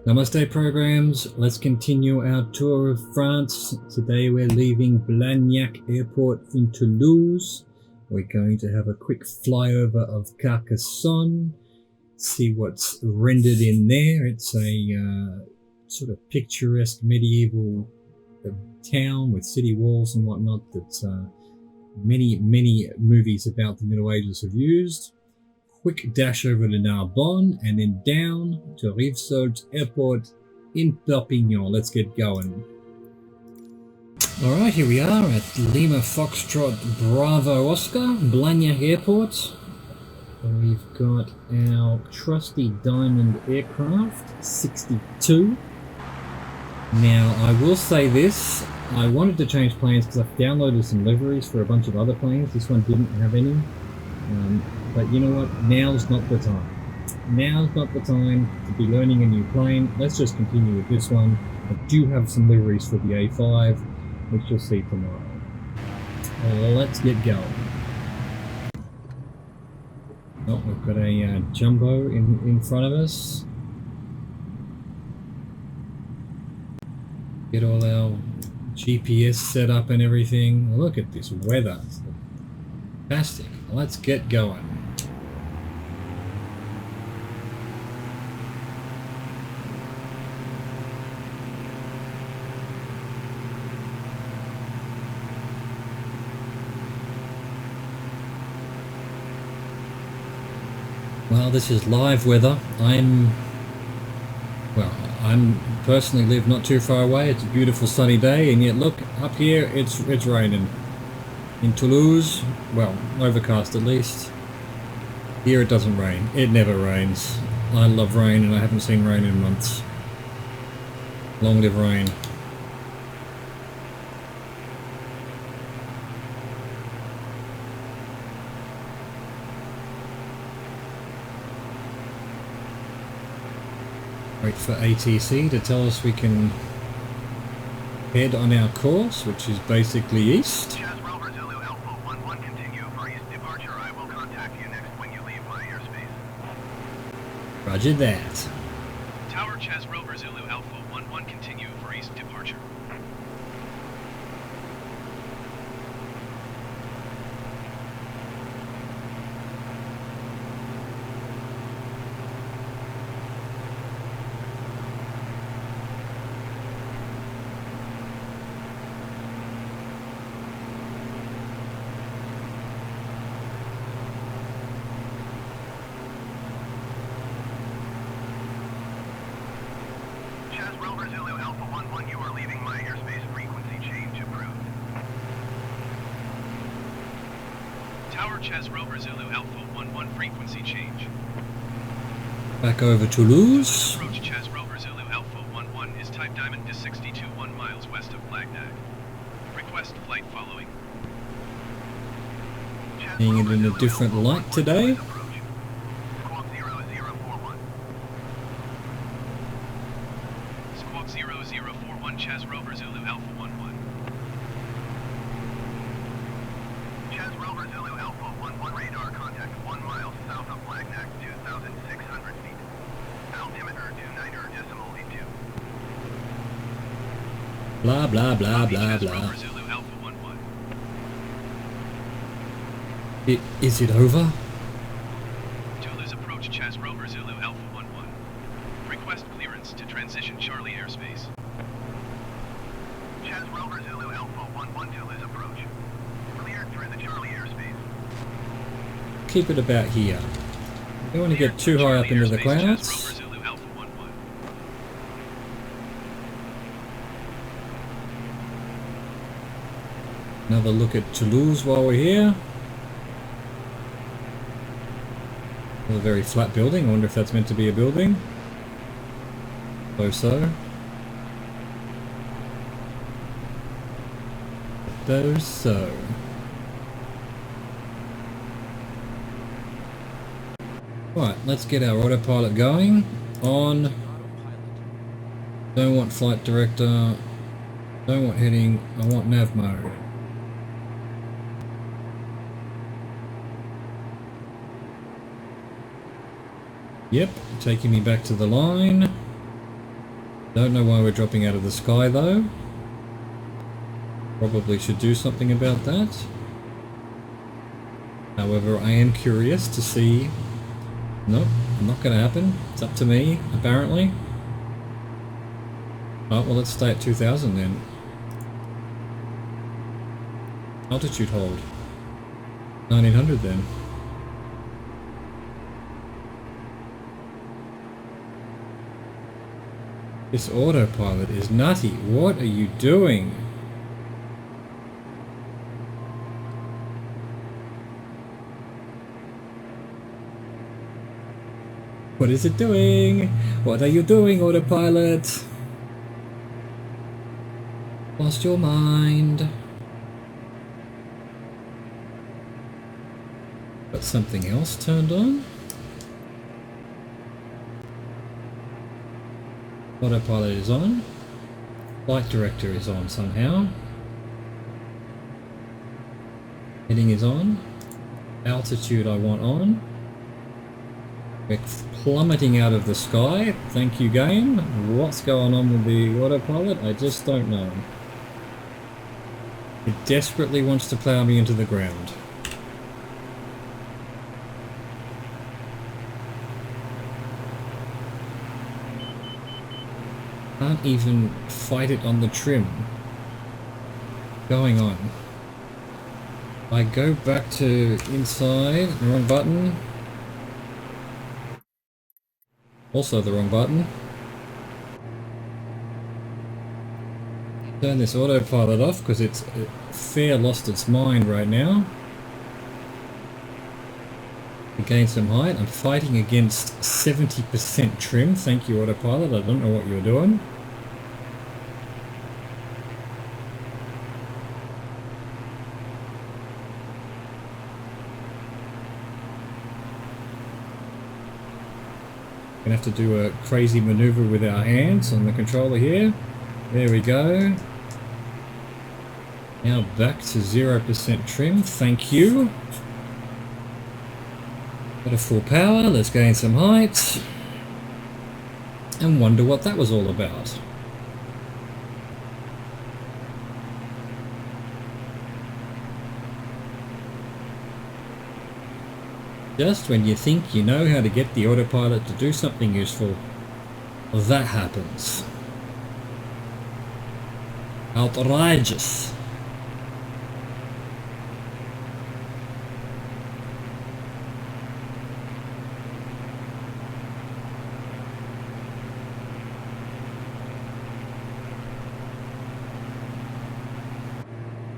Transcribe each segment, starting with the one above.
Namaste programs, let's continue our tour of France. Today we're leaving Blagnac Airport in Toulouse. We're going to have a quick flyover of Carcassonne, see what's rendered in there. It's a sort of picturesque medieval town with city walls and whatnot that many movies about the Middle Ages have used. Quick dash over to Narbonne and then down to Rivesaltes Airport in Perpignan. Let's get going. Alright, here we are at Lima Foxtrot Bravo Oscar, Blagnac Airport. And we've got our trusty diamond aircraft, 62. Now, I will say this, I wanted to change planes because I've downloaded some liveries for a bunch of other planes. This one didn't have any. But you know what? Now's not the time. Now's not the time to be learning a new plane. Let's just continue with this one. I do have some liveries for the A5, which you'll see tomorrow. Let's get going. Oh, we've got a jumbo in front of us. Get all our GPS set up and everything. Look at this weather. It's fantastic. Let's get going. Well, this is live weather. I'm personally live not too far away. It's a beautiful sunny day, and yet look up here, it's raining. In Toulouse, well, overcast at least. Here it doesn't rain. It never rains. I love rain, and I haven't seen rain in months. Long live rain. Wait for ATC to tell us we can head on our course, which is basically east. Rover Zulu Alpha 11 continue for east departure. I will contact you next when you leave my airspace. Roger that. Tower Chess Rover Zulu Alpha 11 continue for east departure. Rover Zulu Alpha 11, you are leaving my airspace. Frequency change approved. Tower Chess Rover Zulu Alpha 11, frequency change. Back over Toulouse. Approach Chess Rover Zulu Alpha 11 is type Diamond to 62 1 miles west of Blagnac. Request flight following. Seeing it in a different light today. Squawk 0041 Chess Rover Zulu Alpha 11. Chess Rover Zulu Alpha 11 radar contact 1 mile south of Blagnac, 2,600 feet. Altimeter 29.2. Blah blah blah blah Chess blah. Rover Zulu Alpha 11. Is it over? Toulouse approach Chess Rover Zulu Alpha 11. Request clearance to transition Charlie airspace. Chess Rover Zulu Alpha 11 Toulouse approach. Cleared through the Charlie airspace. Keep it about here. Don't want to get too high up into the clouds. Chess Rover Zulu Alpha 11. Another look at Toulouse while we're here. A very flat building. I wonder if that's meant to be a building. So. Right, let's get our autopilot going. On. Don't want flight director. Don't want heading. I want nav mode. Yep, taking me back to the line. Don't know why we're dropping out of the sky though. Probably should do something about that. However, I am curious to see... Nope, not going to happen. It's up to me, apparently. Oh, well, let's stay at 2000 then. Altitude hold. 1900 then. This autopilot is nutty. What are you doing? What is it doing? What are you doing, autopilot? Lost your mind. Got something else turned on? Autopilot is on. Flight director is on somehow. Heading is on. Altitude I want on. We're plummeting out of the sky. Thank you, game. What's going on with the autopilot? I just don't know. It desperately wants to plow me into the ground. Can't even fight it on the trim. Going on. I go back to inside, wrong button. Also the wrong button. Turn this autopilot off because it's fair lost its mind right now. To gain some height. I'm fighting against 70% trim. Thank you, autopilot. I don't know what you're doing. Gonna have to do a crazy maneuver with our hands on the controller here. There we go. Now back to 0% trim. Thank you. Got a full power. Let's gain some height. And wonder what that was all about. Just when you think you know how to get the autopilot to do something useful, that happens. Outrageous.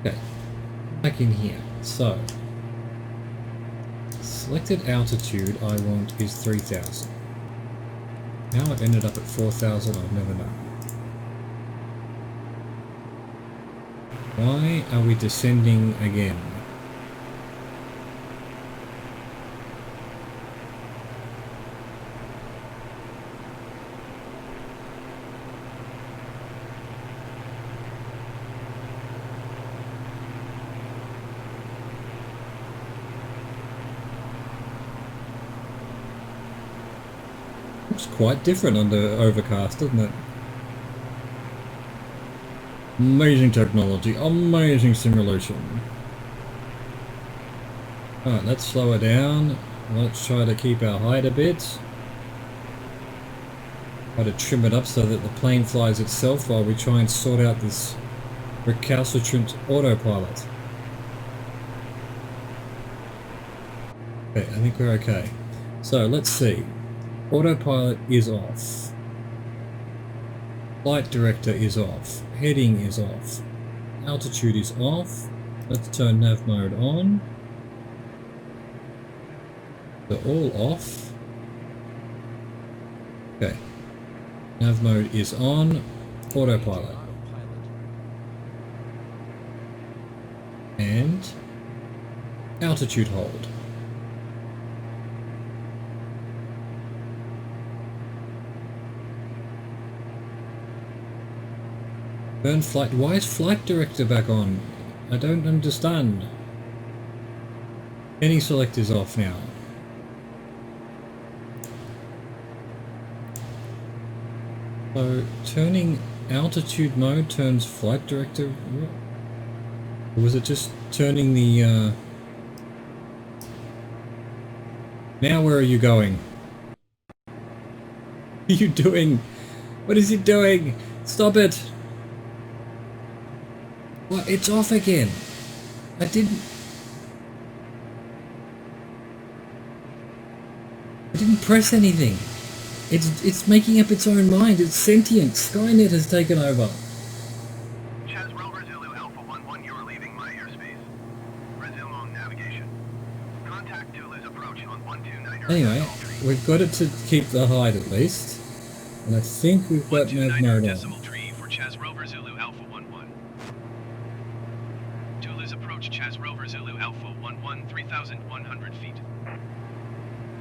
Okay, back in here. So, selected altitude I want is 3000. How I've ended up at 4000, I'll never know. Why are we descending again? Looks quite different under overcast, doesn't it? Amazing technology, amazing simulation. Alright, let's slow it down. Let's try to keep our height a bit. Try to trim it up so that the plane flies itself while we try and sort out this recalcitrant autopilot. Okay, I think we're okay. So let's see. Autopilot is off. Flight director is off. Heading is off. Altitude is off. Let's turn nav mode on. They're all off. Okay. Nav mode is on. Autopilot. And altitude hold. Burn flight. Why is flight director back on? I don't understand. Any select is off now. So turning altitude mode turns flight director. Or was it just turning the? Now where are you going? What are you doing? What is it doing? Stop it! What? It's off again. I didn't press anything. It's making up its own mind. It's sentient. Skynet has taken over. Chaz Rover Zulu Alpha 11, you are leaving my airspace. Resume on navigation. Contact Toulouse approach on 129. Anyway, we've got it to keep the height at least. And I think we've got nav mode on. For Chaz Rover Zulu Alpha 11. Toulouse approach Chaz Rover Zulu Alpha 11, 3,100 feet.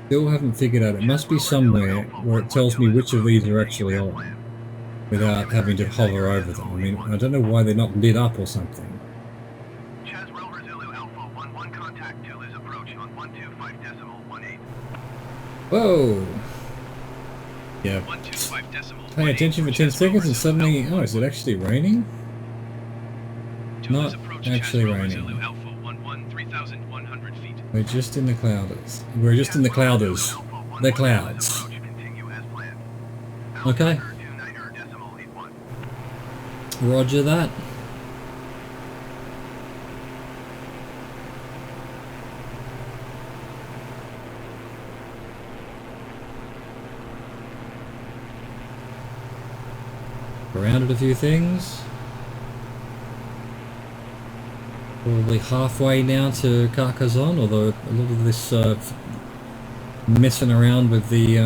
Still haven't figured out. It must be somewhere where it tells me which of these are actually on without having to hover over them. I mean, I don't know why they're not lit up or something. Chaz Rover Zulu Alpha 11, contact Toulouse approach on 125.18. Whoa! Yeah. 125.18. Pay attention for 10 seconds and suddenly... Oh, is it actually raining? Not actually raining. We're just in the clouders. We're just in the clouders. The clouds. Okay. Roger that. Rounded a few things. Probably halfway now to Carcassonne, although a lot of this messing around with the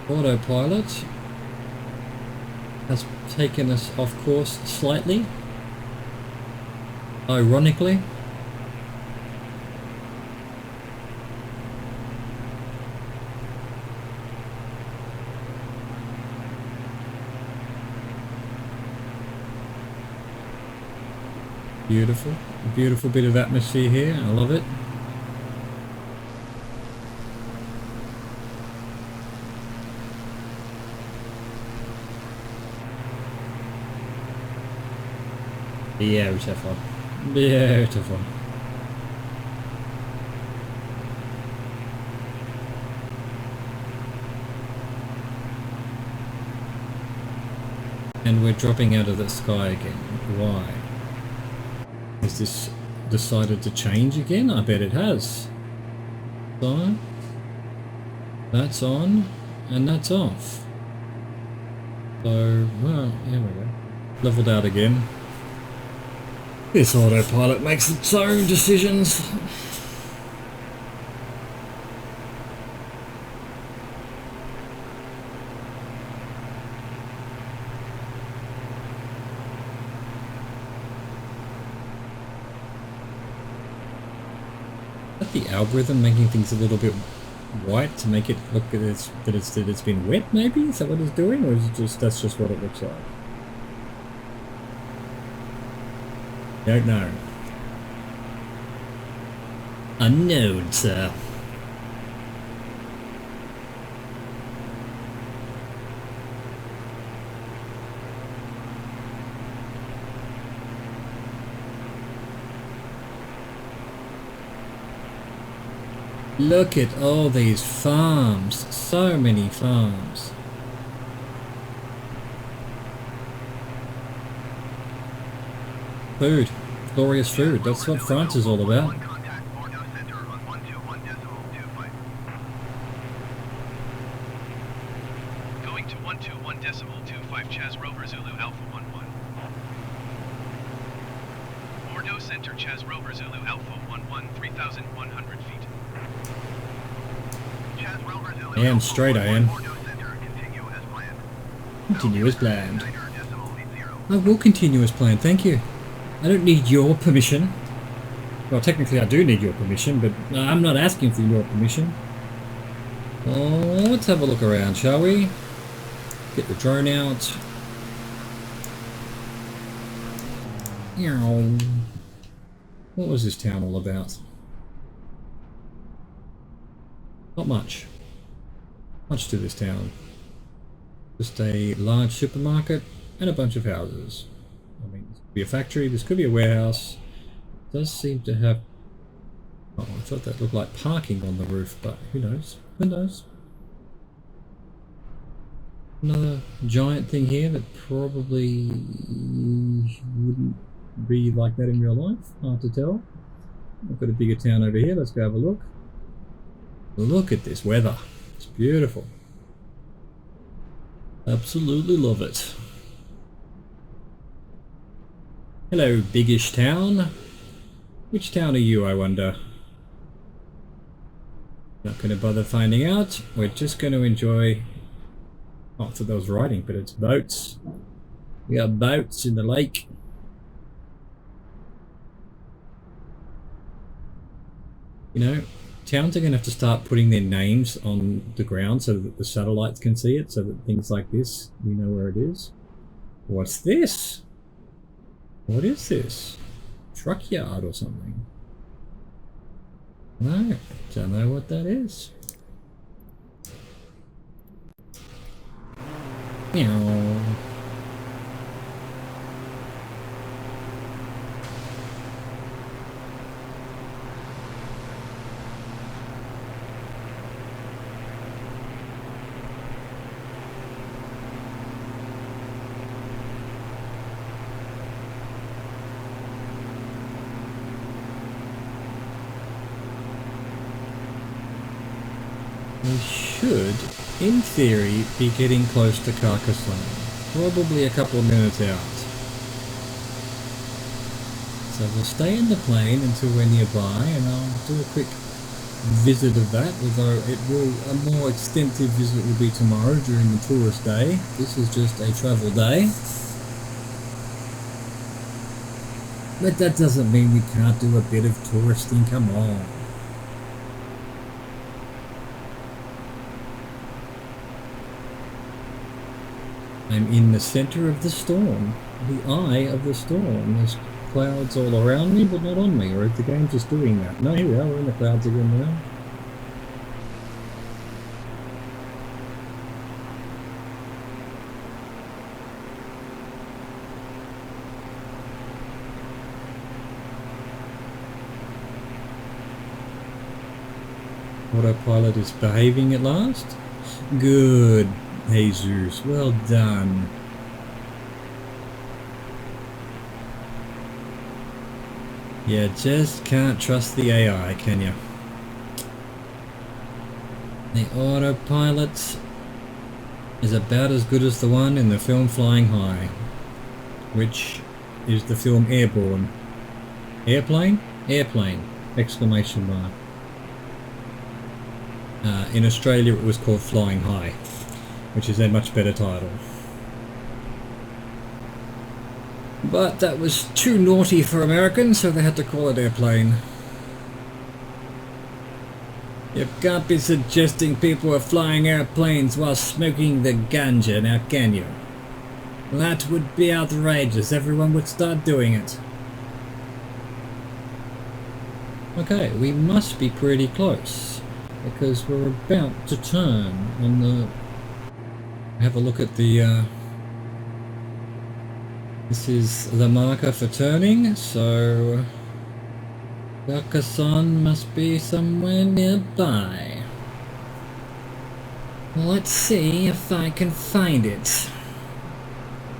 autopilot has taken us off course slightly, ironically. Beautiful, a beautiful bit of atmosphere here. I love it. Beautiful, beautiful. And we're dropping out of the sky again. Why? Has this decided to change again? I bet it has. So, that's on, and that's off. So, well, here we go. Leveled out again. This autopilot makes its own decisions. The algorithm making things a little bit white to make it look that it's been wet, maybe? Is that what it's doing, or is it just that's just what it looks like? Don't know. Unknown, sir. Look at all these farms, so many farms. Food, glorious food, that's what France is all about. Going to 121.25 Chaz Rover Zulu Alpha 11. Bordeaux Center Chaz Rover Zulu Alpha 11, 3,100 feet. I am straight, I am. Continue as planned. I will continue as planned, thank you. I don't need your permission. Well, technically I do need your permission, but I'm not asking for your permission. Oh, let's have a look around, shall we? Get the drone out. What was this town all about? Not much. Much to this town. Just a large supermarket and a bunch of houses. I mean, this could be a factory, this could be a warehouse. It does seem to have... Oh, I thought that looked like parking on the roof, but who knows? Who knows? Another giant thing here that probably wouldn't be like that in real life. Hard to tell. I've got a bigger town over here. Let's go have a look. Look at this weather. It's beautiful. Absolutely love it. Hello, biggish town. Which town are you, I wonder? Not going to bother finding out. We're just going to enjoy... Oh, I thought that was riding, but it's boats. We got boats in the lake. You know, towns are going to have to start putting their names on the ground so that the satellites can see it, so that things like this, we know where it is. What's this? What is this? Truck yard or something? No, don't know what that is. Meow. We should, in theory, be getting close to Carcassonne. Probably a couple of minutes out. So we'll stay in the plane until we're nearby, and I'll do a quick visit of that, although a more extensive visit will be tomorrow during the tourist day. This is just a travel day. But that doesn't mean we can't do a bit of touristing, come on. I'm in the center of the storm, the eye of the storm. There's clouds all around me, but not on me, or if the game's just doing that. No, here we are, we're in the clouds again now. Autopilot is behaving at last. Good. Jesus, well done. You just can't trust the AI, can you? The autopilot is about as good as the one in the film Flying High, which is the film Airborne. Airplane? Airplane! Exclamation mark. In Australia it was called Flying High, which is a much better title. But that was too naughty for Americans, so they had to call it Airplane. You can't be suggesting people are flying airplanes while smoking the ganja, now can you? That would be outrageous. Everyone would start doing it. Okay, we must be pretty close, because we're about to turn on the... Have a look at the... This is the marker for turning, so... Carcassonne must be somewhere nearby. Let's see if I can find it.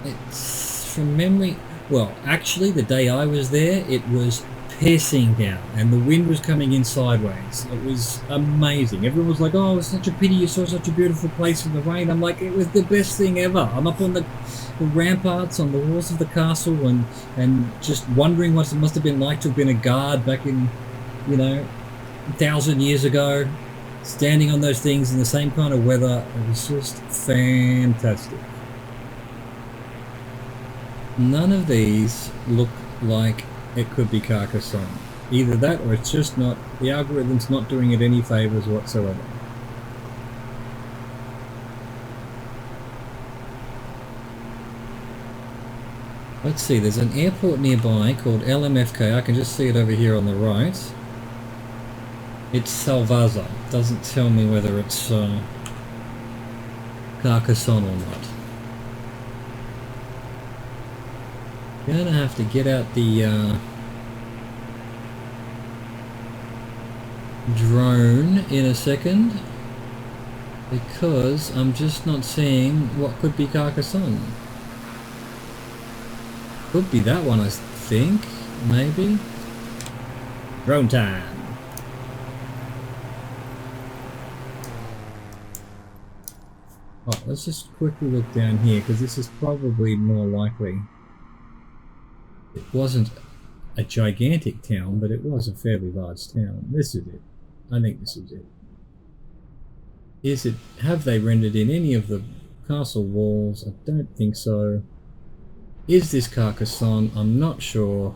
It's from memory... Well, actually, the day I was there, it was pissing down, and the wind was coming in sideways. It was amazing. Everyone was like, oh, it's such a pity you saw such a beautiful place in the rain. I'm like, it was the best thing ever. I'm up on the ramparts on the walls of the castle and just wondering what it must have been like to have been a guard back in, you know, 1,000 years ago, standing on those things in the same kind of weather. It was just fantastic. None of these look like it could be Carcassonne. Either that or it's just not, the algorithm's not doing it any favours whatsoever. Let's see, there's an airport nearby called LMFK. I can just see it over here on the right. It's Salvaza. Doesn't tell me whether it's Carcassonne or not. Gonna have to get out the drone in a second, because I'm just not seeing what could be Carcassonne. Could be that one, I think, maybe. Drone time. Oh, let's just quickly look down here, because this is probably more likely. It wasn't a gigantic town, but it was a fairly large town. This is it. I think this is it. Is it? Have they rendered in any of the castle walls? I don't think so. Is this Carcassonne? I'm not sure.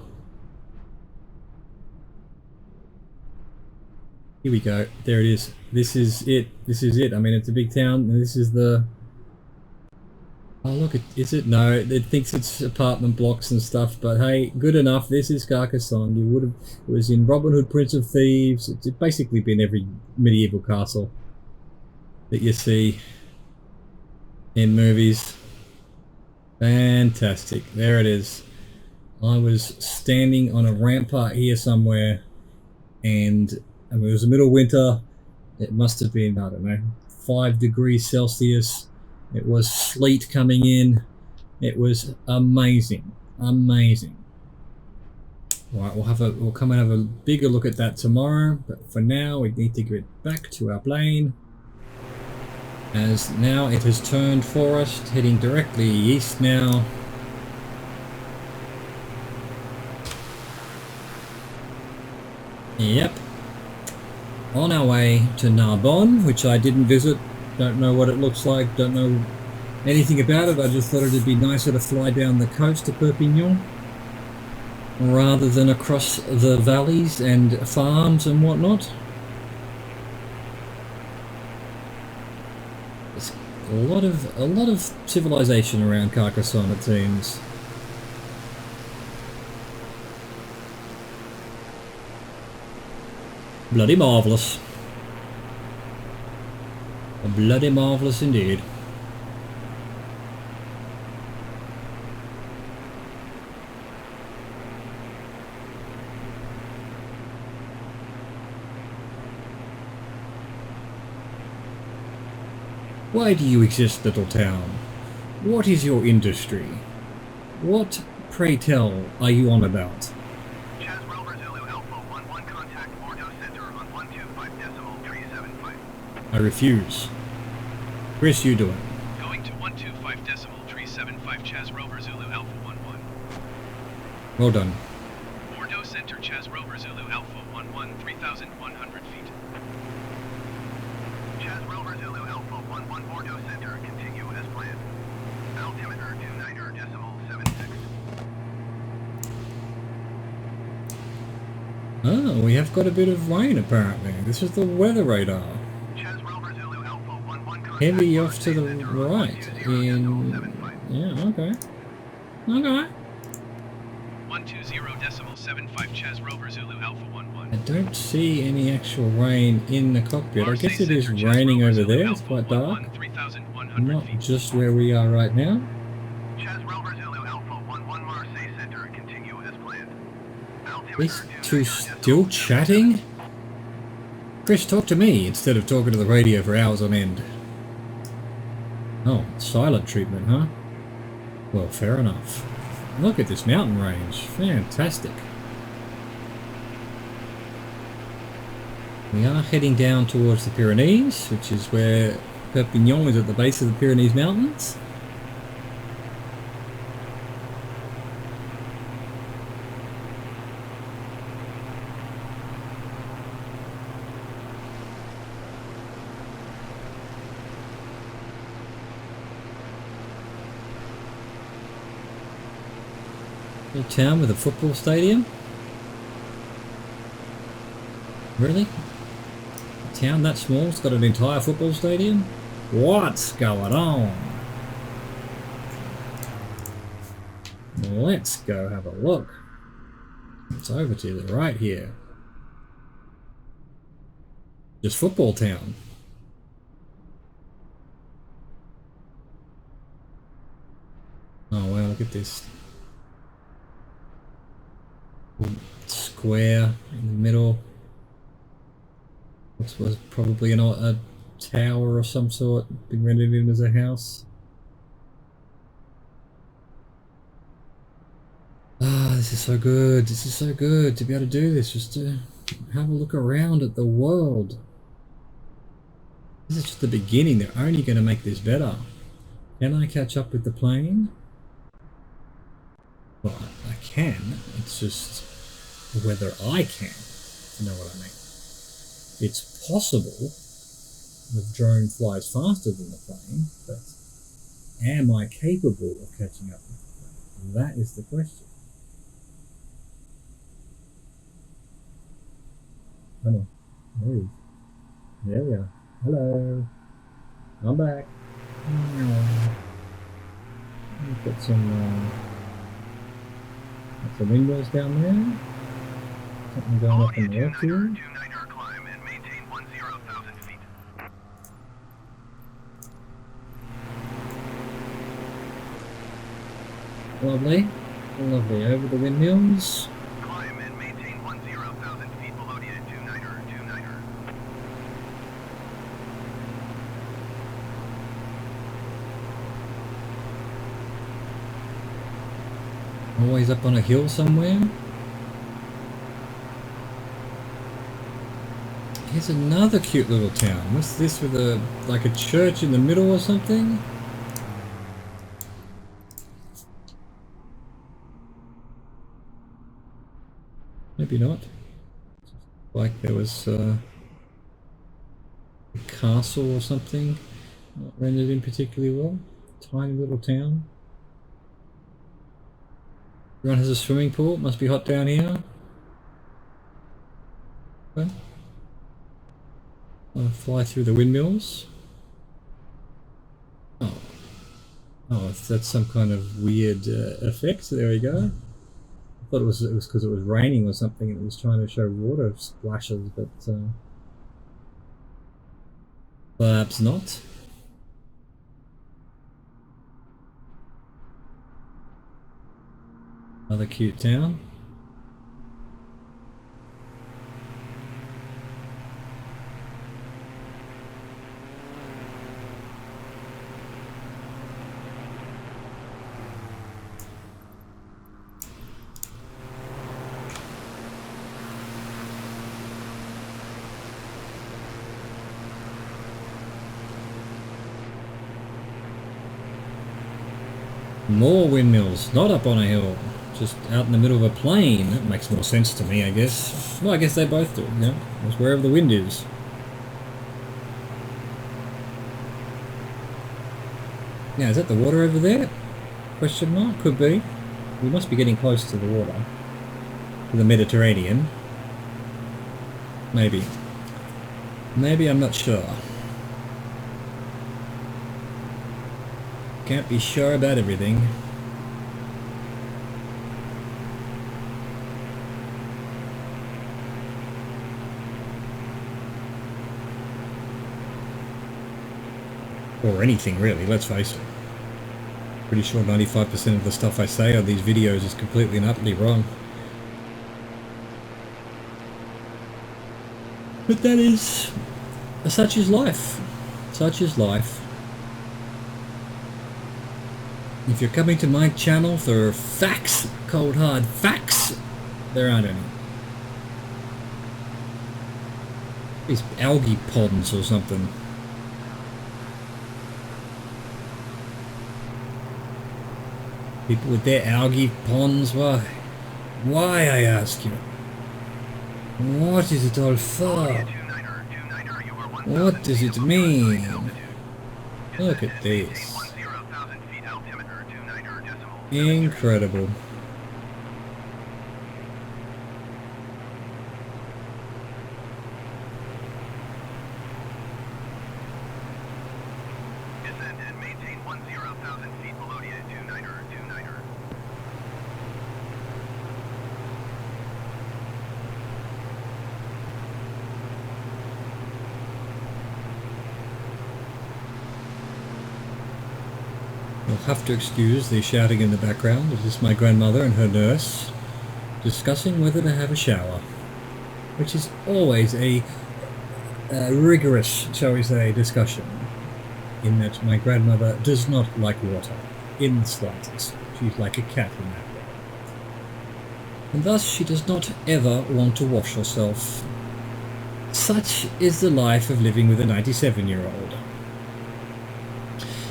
Here we go. There it is. This is it. This is it. I mean, it's a big town. And this is the... Oh, look, is it? No, it thinks it's apartment blocks and stuff, but hey, good enough. This is Carcassonne. You would have... It was in Robin Hood, Prince of Thieves. It's basically been every medieval castle that you see in movies. Fantastic. There it is. I was standing on a rampart here somewhere, and it was the middle of winter. It must have been, I don't know, 5 degrees Celsius. It was sleet coming in. It was amazing. Amazing. Right, we'll come and have a bigger look at that tomorrow, but for now we need to get back to our plane, as now it has turned for us, heading directly east now. Yep. On our way to Narbonne, which I didn't visit. Don't know what it looks like, don't know anything about it. I just thought it'd be nicer to fly down the coast to Perpignan rather than across the valleys and farms and whatnot. There's a lot of civilization around Carcassonne, it seems. Bloody marvellous. Bloody marvellous indeed. Why do you exist, little town? What is your industry? What, pray tell, are you on about? Chaz Rover Zulu Alpha 11 contact Bordeaux Center on 125.375. I refuse. Chris, you doing? Going to 125.375 Chaz Rover Zulu Alpha 11. Well done. Bordeaux Center Chaz Rover Zulu Alpha 11 3,100 feet. Chaz Rover Zulu Alpha 11 Bordeaux Center, continue as planned. Altimeter 29.76. Oh, we have got a bit of rain apparently. This is the weather radar. Chaz Rover Zulu Alpha 11 contact Heavy off to the Center on right. In... 120.75. Yeah, okay. Okay. 120.75 Chaz Rover Zulu Alpha 11. I don't see any actual rain in the cockpit. I guess it is raining over there. It's quite dark. Not just where we are right now. Chaz Rover Zulu Alpha 11 Marseille Center, continue as planned. These two still chatting? Chris, talk to me instead of talking to the radio for hours on end. Oh, silent treatment, huh? Well, fair enough. Look at this mountain range. Fantastic. We are heading down towards the Pyrenees, which is where Perpignan is, at the base of the Pyrenees Mountains. A town with a football stadium? Really? A town that small's got an entire football stadium? What's going on? Let's go have a look. It's over to the right here. Just football town. Oh wow, look at this. Square in the middle. This was probably a tower of some sort, been rented in as a house. Ah, this is so good. This is so good to be able to do this, just to have a look around at the world. This is just the beginning. They're only going to make this better. Can I catch up with the plane? Well, I can. It's just whether I can, if you know what I mean. It's possible the drone flies faster than the plane, but am I capable of catching up with the plane? That is the question. Come on. There he is. There we are. Hello. I'm back. We've got some windows down there. Something going up in the left here. Climb and maintain 10,000 feet. Lovely. Lovely. Over the windmills. Climb and maintain 10,000 feet below the 29er. Always up on a hill somewhere. Here's another cute little town. What's this with like a church in the middle or something? Maybe not. Like there was a castle or something. Not rendered in particularly well. Tiny little town. Everyone has a swimming pool. Must be hot down here. Okay. I'll fly through the windmills. Oh, that's some kind of weird effect. There we go. I thought it was because it was raining or something, and it was trying to show water splashes, but perhaps not. Another cute town. More windmills, not up on a hill, just out in the middle of a plain. That makes more sense to me, I guess. Well, I guess they both do, you know, it's wherever the wind is. Now, is that the water over there? Question mark? Could be. We must be getting close to the water. To the Mediterranean. Maybe. Maybe, I'm not sure. Can't be sure about everything. Or anything really, let's face it. Pretty sure 95% of the stuff I say on these videos is completely and utterly wrong. But that is... such is life. Such is life. If you're coming to my channel for facts, cold hard facts, there aren't any. These algae ponds or something. People with their algae ponds, why? Why, I ask you? What is it all for? What does it mean? Look at this. Incredible. Descend and maintain 10,000 feet below the 29er. You'll have to excuse the shouting in the background. It is my grandmother and her nurse discussing whether to have a shower, which is always a rigorous, shall we say, discussion, in that my grandmother does not like water in the slightest. She's like a cat in that way. And thus she does not ever want to wash herself. Such is the life of living with a 97-year-old.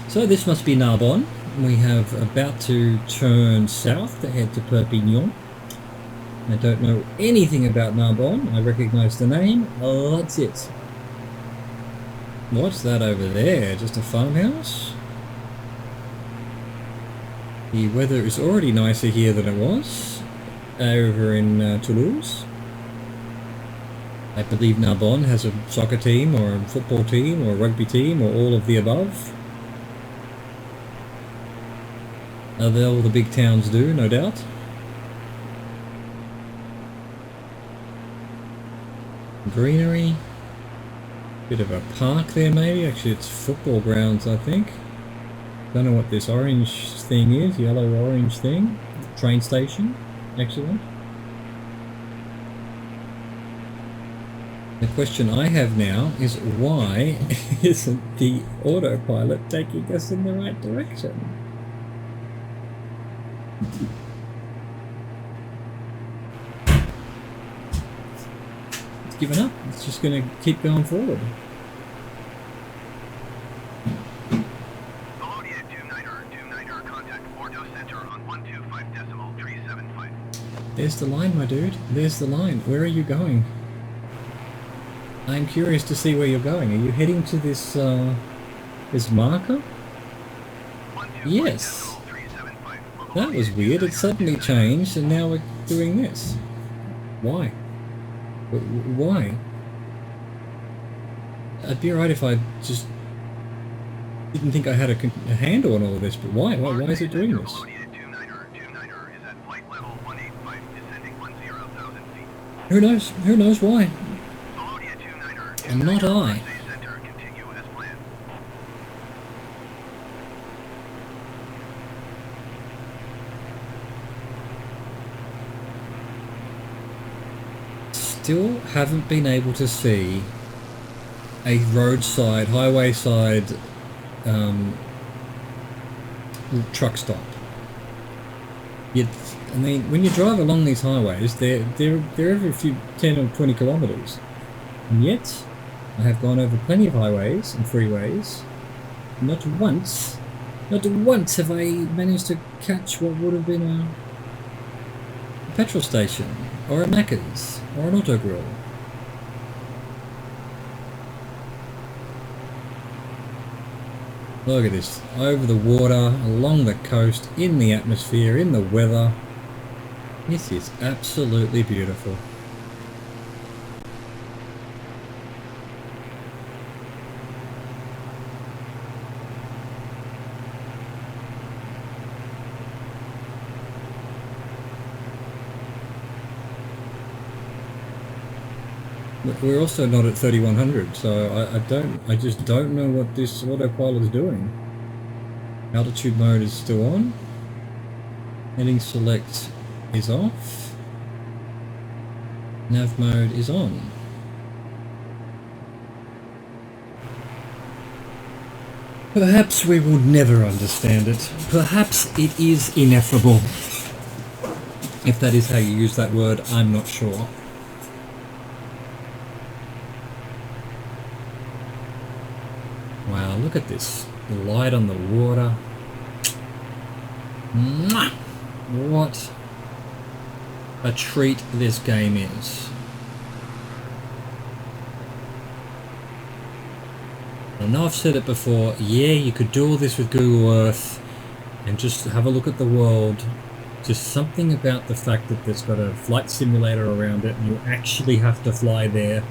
So this must be Narbonne. We have about to turn south to head to Perpignan. I don't know anything about Narbonne. I recognise the name. Oh, that's it. What's that over there? Just a farmhouse? The weather is already nicer here than it was over in Toulouse. I believe Narbonne has a soccer team or a football team or a rugby team or all of the above. All the big towns do, no doubt. Greenery. Bit of a park there maybe. Actually it's football grounds, I think. Don't know what this orange thing is, yellow-orange thing. Train station, excellent. The question I have now is why isn't the autopilot taking us in the right direction? It's given up. It's just going to keep going forward. There's the line, my dude. There's the line. Where are you going? I'm curious to see where you're going. Are you heading to this this marker? Yes. That was weird. It suddenly changed and now we're doing this. Why? Why? I'd be alright if I just didn't think I had a handle on all of this, but why? Why is it doing this? Who knows? Who knows why? And not I. Still haven't been able to see a roadside, highway side truck stop. Yet, I mean, when you drive along these highways, they're every few 10 or 20 kilometres. And yet, I have gone over plenty of highways and freeways. Not once have I managed to catch what would have been a petrol station, or a Macca's, or an auto grill. Look at this, over the water, along the coast, in the atmosphere, in the weather. This is absolutely beautiful. But we're also not at 3100, so I just don't know what this autopilot is doing. Altitude mode is still on. Heading select is off. Nav mode is on. Perhaps we will never understand it. Perhaps it is ineffable. If that is how you use that word, I'm not sure. Wow, look at this. The light on the water. Mwah! What a treat this game is. I know I've said it before, yeah, you could do all this with Google Earth and just have a look at the world. Just something about the fact that it's got a flight simulator around it and you actually have to fly there.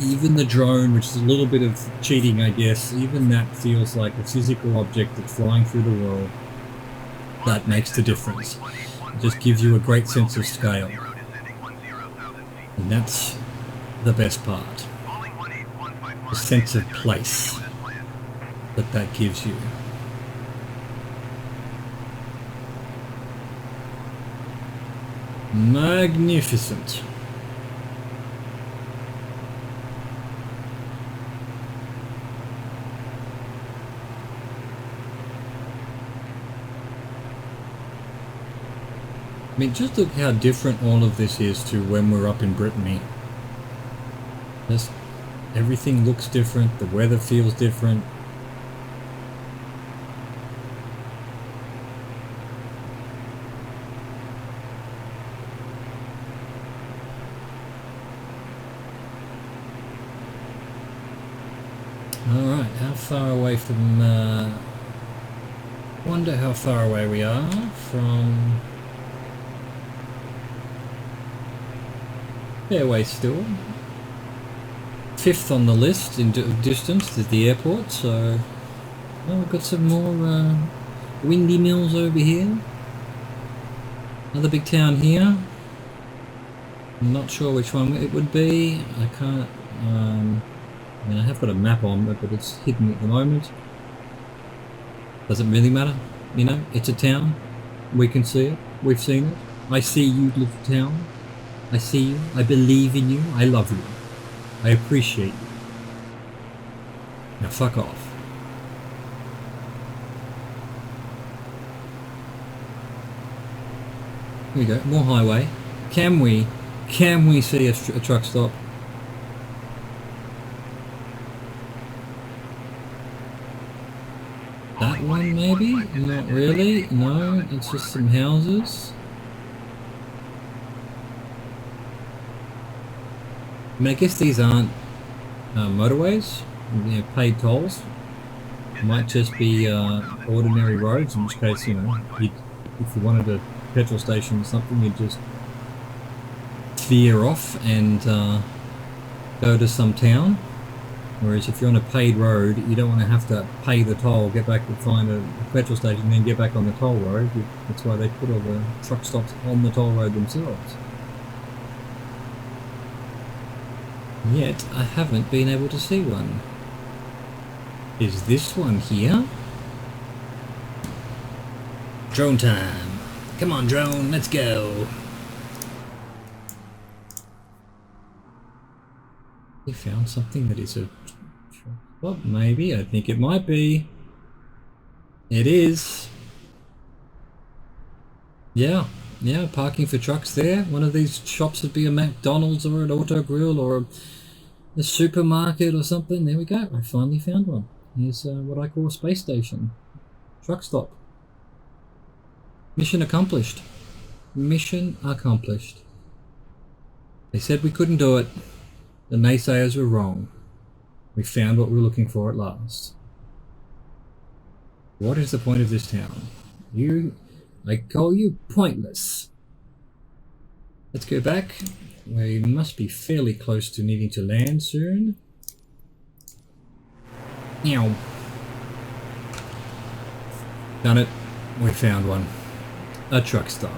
Even the drone, which is a little bit of cheating, I guess, even that feels like a physical object that's flying through the world. That makes the difference. It just gives you a great sense of scale. And that's the best part. The sense of place that gives you. Magnificent. I mean, just look how different all of this is to when we're up in Brittany. Just everything looks different, the weather feels different. Alright, how far away from... wonder how far away we are from... Fairway still. 5th on the list in distance to the airport, so... Well, we've got some more windy mills over here. Another big town here. I'm not sure which one it would be. I can't... I mean, I have got a map on it, but it's hidden at the moment. Doesn't really matter, you know, it's a town. We can see it, we've seen it. I see you, little town. I see you, I believe in you, I love you. I appreciate you. Now fuck off. Here we go, more highway. Can we see a truck stop? That one maybe? Not really, no, it's just some houses. I mean, I guess these aren't motorways, you know, paid tolls. It might just be ordinary roads, in which case, you know, if you wanted a petrol station or something, you'd just veer off and go to some town. Whereas if you're on a paid road, you don't want to have to pay the toll, get back and find a petrol station, then get back on the toll road. That's why they put all the truck stops on the toll road themselves. Yet, I haven't been able to see one. Is this one here? Drone time. Come on, drone, let's go. We found something that is a... Well, maybe. I think it might be. It is. Yeah, parking for trucks there. One of these shops would be a McDonald's or an Auto Grill or a supermarket or something. There we go. I finally found one. Here's what I call a space station. Truck stop. Mission accomplished. Mission accomplished. They said we couldn't do it. The naysayers were wrong. We found what we were looking for at last. What is the point of this town? I call you pointless. Let's go back. We must be fairly close to needing to land soon. Meow. Done it. We found one. A truck stop.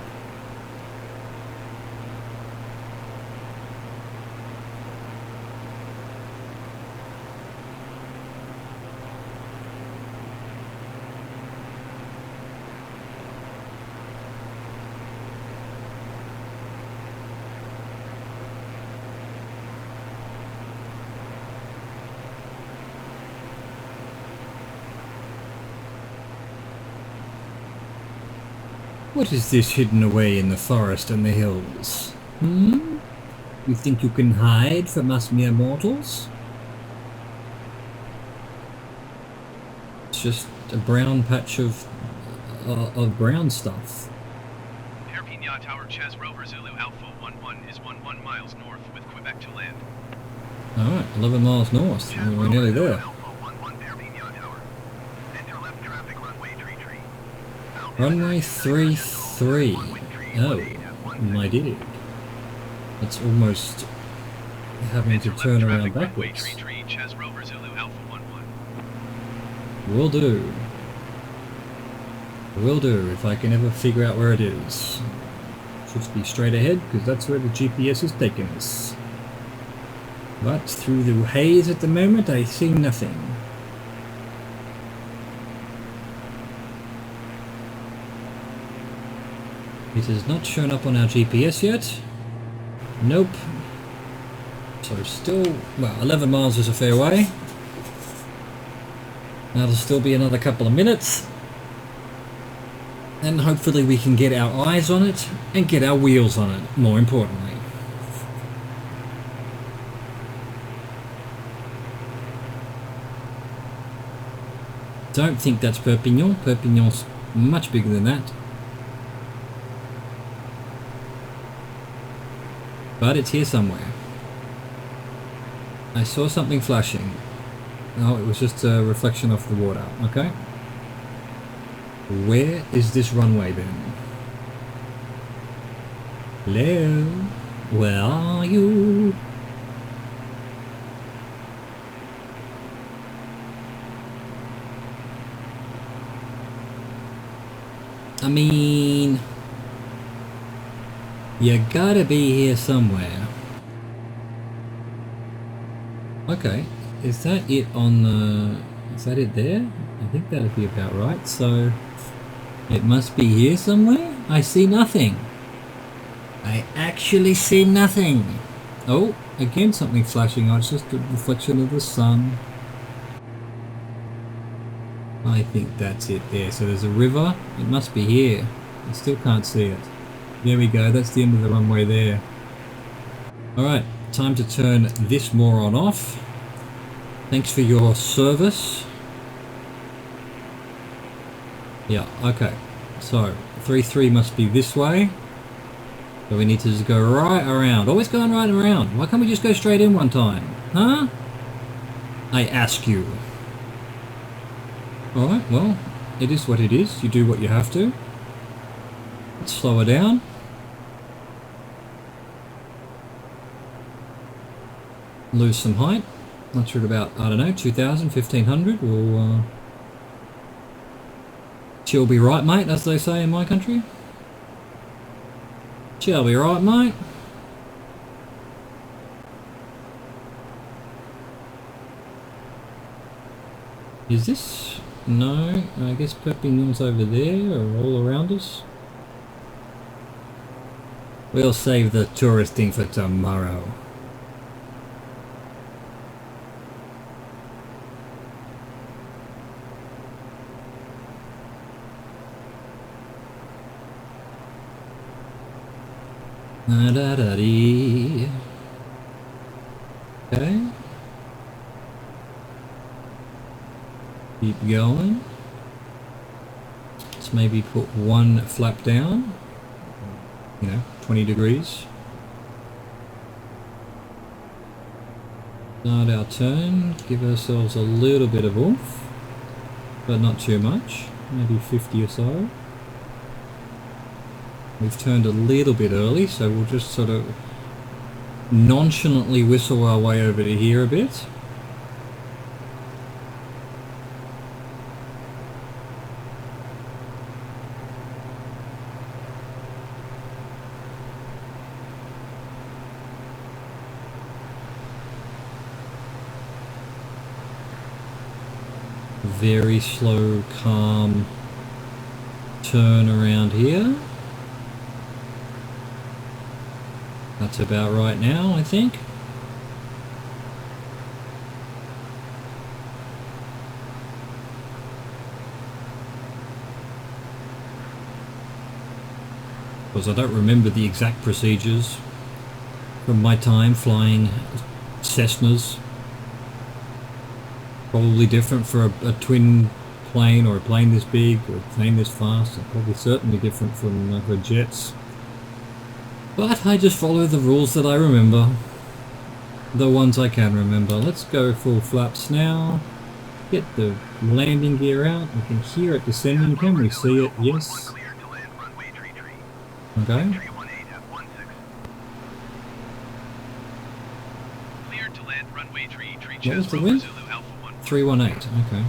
What is this hidden away in the forest and the hills? Hmm? You think you can hide from us mere mortals? It's just a brown patch of brown stuff. Perpignan Tower Ches Rover Zulu Alpha 11 is 11 miles north with Quebec to land. Alright, 11 miles north. We're nearly there. Runway 33. Oh, my dear. It's almost having to turn around backwards. Will do. Will do, if I can ever figure out where it is. Should be straight ahead, because that's where the GPS is taking us. But through the haze at the moment, I see nothing. It has not shown up on our GPS yet. Nope. So still, well, 11 miles is a fair way. That'll still be another couple of minutes. And hopefully we can get our eyes on it and get our wheels on it, more importantly. Don't think that's Perpignan. Perpignan's much bigger than that. But it's here somewhere. I saw something flashing. No, it was just a reflection off the water, okay? Where is this runway then? Hello? Where are you? I mean, you gotta be here somewhere. Okay, is that it on the... is that it there? I think that'd be about right, so it must be here somewhere? I see nothing. I actually see nothing. Oh, again something flashing. Oh, it's just a reflection of the sun. I think that's it there. So there's a river. It must be here. I still can't see it. There we go. That's the end of the runway there. Alright, time to turn this moron off. Thanks for your service. Yeah, okay. So, 3-3 must be this way. So we need to just go right around. Always going right around. Why can't we just go straight in one time? Huh? I ask you. Alright, well, it is what it is. You do what you have to. Let's slow her down. Lose some height. Once we're at about, I don't know, 2,000, 1,500, we'll... she'll be right, mate, as they say in my country. She'll be right, mate. Is this... no, I guess Perpignan's over there, or all around us. We'll save the touristing for tomorrow. Da-da-da-dee. Okay. Keep going. Let's maybe put one flap down. You know, 20 degrees. Start our turn. Give ourselves a little bit of oomph, but not too much. Maybe 50 or so. We've turned a little bit early, so we'll just sort of nonchalantly whistle our way over to here a bit. Very slow, calm turn around here. That's about right now, I think. Because I don't remember the exact procedures from my time flying Cessnas. Probably different for a twin plane or a plane this big or a plane this fast. And probably certainly different from for jets. But I just follow the rules that I remember. The ones I can remember. Let's go full flaps now. Get the landing gear out. We can hear it descending. Can we see it? Yes. Okay. Cleared to land runway 33 What was Chess the Rover wind? Zulu Alpha 1. 318. Okay.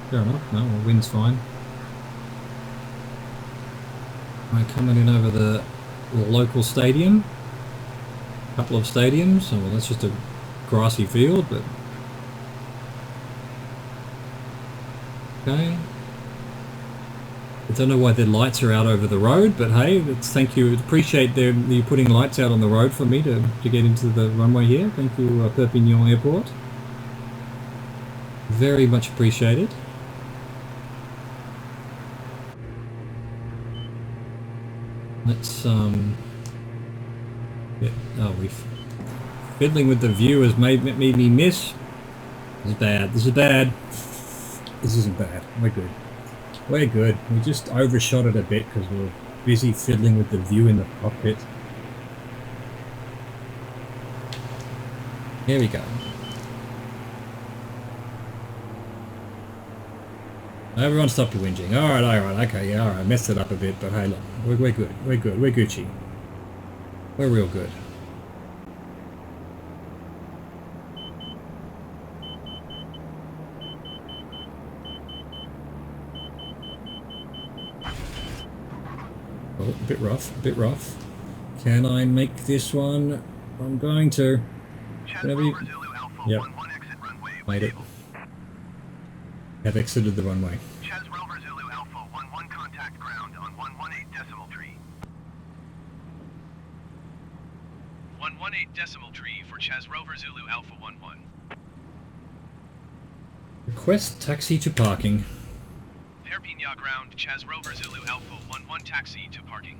Fair enough. No, well, wind's fine. Right, coming in over the local stadium. Couple of stadiums. Oh, well, that's just a grassy field, but okay. I don't know why the lights are out over the road, but hey, thank you. Appreciate you putting lights out on the road for me to get into the runway here. Thank you, Perpignan Airport. Very much appreciated. Let's we've fiddling with the view has made me miss. This is bad. This is bad. This isn't bad. We're good. We're good. We just overshot it a bit because we were busy fiddling with the view in the cockpit. Here we go. Everyone stop your whinging. Alright, okay, yeah, alright, messed it up a bit, but hey, look, we're good, we're good, we're Gucci. We're real good. Oh, a bit rough, a bit rough. Can I make this one? I'm going to. Yep. Made it. Have exited the runway. Chaz Rover Zulu Alpha 11 contact ground on 118 decimal tree. 118 decimal tree for Chaz Rover Zulu Alpha 11. Request taxi to parking. Perpignan ground, Chaz Rover Zulu Alpha 11 taxi to parking.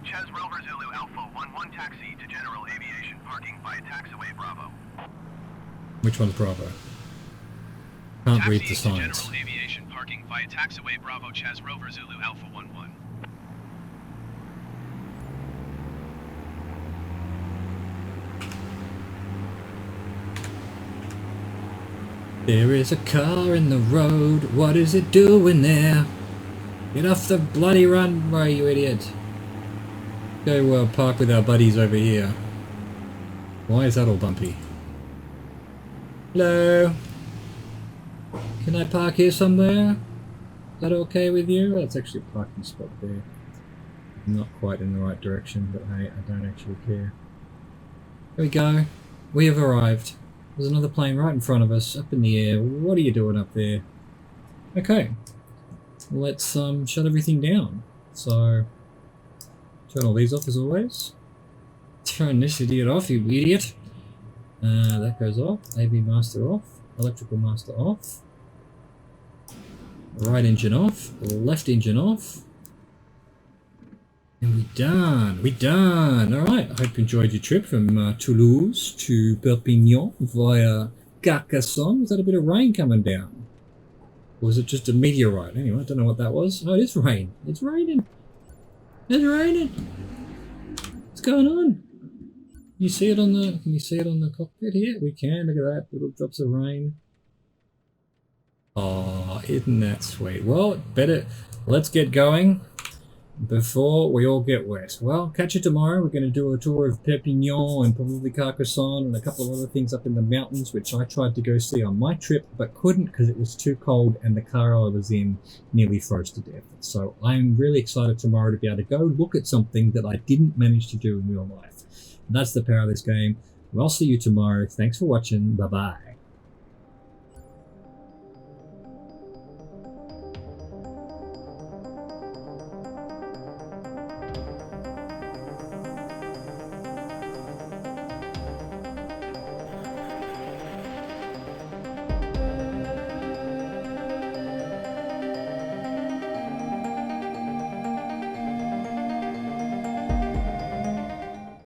Chaz Rover Zulu Alpha 11 taxi to general aviation parking via taxiway Bravo. Which one's Bravo? Can't Taxi read the to signs. general aviation parking via taxiway Bravo Chaz Rover Zulu Alpha 11. There is a car in the road. What is it doing there? Get off the bloody runway, you idiot. Go park with our buddies over here. Why is that all bumpy? Hello? Can I park here somewhere? Is that okay with you? That's actually a parking spot there. Not quite in the right direction, but hey, I don't actually care. There we go. We have arrived. There's another plane right in front of us, up in the air. What are you doing up there? Okay. Let's shut everything down. So, turn all these off as always. Turn this idiot off, you idiot. That goes off. AV master off. Electrical master off. Right engine off. Left engine off. And we're done. We're done. Alright, I hope you enjoyed your trip from Toulouse to Perpignan via Carcassonne. Was that a bit of rain coming down? Or was it just a meteorite? Anyway, I don't know what that was. Oh, it is rain. It's raining. It's raining. What's going on? Can you see it on the cockpit here? We can. Look at that. Little drops of rain. Oh, isn't that sweet? Well, better. Let's get going before we all get wet. Well, catch you tomorrow. We're going to do a tour of Perpignan and probably Carcassonne and a couple of other things up in the mountains, which I tried to go see on my trip, but couldn't because it was too cold and the car I was in nearly froze to death. So I'm really excited tomorrow to be able to go look at something that I didn't manage to do in real life. And that's the power of this game. Well, I'll see you tomorrow. Thanks for watching. Bye-bye.